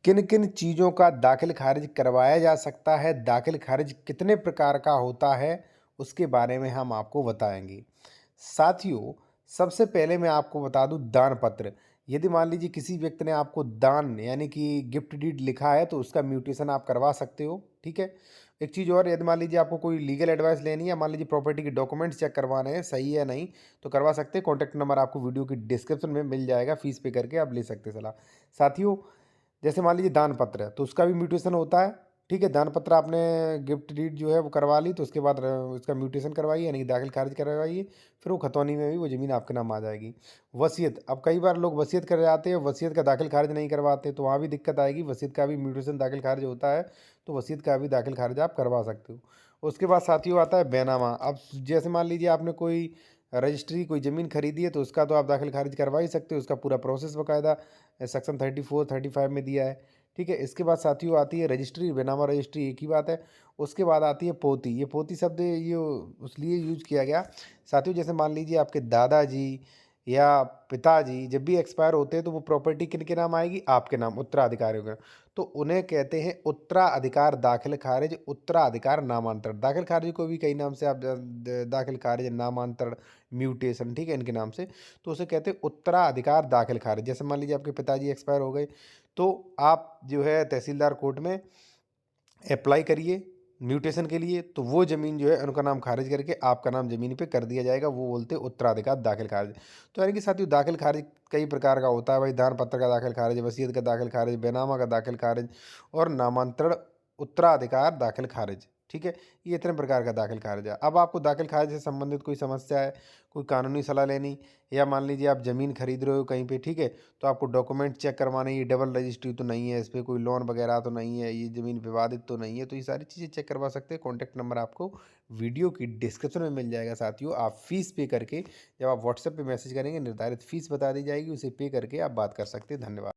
किन किन चीज़ों का दाखिल खारिज करवाया जा सकता है, दाखिल खारिज कितने प्रकार का होता है, उसके बारे में हम आपको बताएंगे। साथियों, सबसे पहले मैं आपको बता दूं दान पत्र। यदि मान लीजिए किसी व्यक्ति ने आपको दान यानी कि गिफ्ट डीड लिखा है तो उसका म्यूटेशन आप करवा सकते हो। ठीक है। एक चीज़ और, यदि मान लीजिए आपको कोई लीगल एडवाइस लेनी है, मान लीजिए प्रॉपर्टी के डॉक्यूमेंट्स चेक करवाने हैं सही है नहीं, तो करवा सकते हैं। कॉन्टैक्ट नंबर आपको वीडियो की डिस्क्रिप्शन में मिल जाएगा, फीस पे करके आप ले सकते हैं सलाह। साथियों, जैसे मान लीजिए दान पत्र है तो उसका भी म्यूटेशन होता है। ठीक है। दान पत्र आपने गिफ्ट डीड जो है वो करवा ली तो उसके बाद उसका म्यूटेशन करवाइए यानी कि दाखिल खारिज करवाइए। फिर वो खतौनी में भी वो ज़मीन आपके नाम आ जाएगी। वसीयत, अब कई बार लोग वसीयत कर जाते हैं, वसीयत का दाखिल खारिज नहीं करवाते तो वहाँ भी दिक्कत आएगी। वसीयत का भी म्यूटेशन दाखिल खारिज होता है, तो वसीयत का भी दाखिल खारिज आप करवा सकते हो। उसके बाद साथियों आता है बैनामा। अब जैसे मान लीजिए आपने कोई रजिस्ट्री कोई ज़मीन खरीदी है तो उसका तो आप दाखिल खारिज करवा ही सकते हो। उसका पूरा प्रोसेस बाकायदा सेक्शन 34 35 में दिया है। ठीक है। इसके बाद साथियों आती है रजिस्ट्री, बेनामा रजिस्ट्री एक ही बात है। उसके बाद आती है पोती। ये पोती शब्द ये उस लिए यूज किया गया साथियों, जैसे मान लीजिए आपके दादाजी या पिताजी जब भी एक्सपायर होते हैं तो वो प्रॉपर्टी किन के नाम आएगी, आपके नाम, उत्तराधिकारियों के नाम। तो उन्हें कहते हैं उत्तराधिकार दाखिल खारिज, उत्तराधिकार नामांतरण। दाखिल खारिज को भी कई नाम से आप दाखिल खारिज, नामांतरण, म्यूटेशन, ठीक है, इनके नाम से। तो उसे कहते हैं उत्तराधिकार दाखिल खारिज। जैसे मान लीजिए आपके पिताजी एक्सपायर हो गए तो आप जो है तहसीलदार कोर्ट में अप्लाई करिए म्यूटेशन के लिए, तो वो ज़मीन जो है उनका नाम खारिज करके आपका नाम ज़मीन पे कर दिया जाएगा। वो बोलते हैं उत्तराधिकार दाखिल खारिज। तो यानी कि साथियों दाखिल खारिज कई प्रकार का होता है भाई। दान पत्र का दाखिल खारिज, वसीयत का दाखिल खारिज, बेनामा का दाखिल खारिज और नामांतरण उत्तराधिकार दाखिल खारिज। ठीक है। ये इतने प्रकार का दाखिल खारिज है। अब आपको दाखिल खारिज से संबंधित कोई समस्या है, कोई कानूनी सलाह लेनी, या मान लीजिए आप ज़मीन खरीद रहे हो कहीं पे, ठीक है, तो आपको डॉक्यूमेंट चेक करवाने, ये डबल रजिस्ट्री तो नहीं है, इस पर कोई लोन वगैरह तो नहीं है, ये ज़मीन विवादित तो नहीं है, तो ये सारी चीज़ें चेक करवा सकते हैं। कॉन्टैक्ट नंबर आपको वीडियो की डिस्क्रिप्शन में मिल जाएगा। साथियों, आप फीस पे करके जब आप व्हाट्सएप पे मैसेज करेंगे निर्धारित फीस बता दी जाएगी, उसे पे करके आप बात कर सकते हैं। धन्यवाद।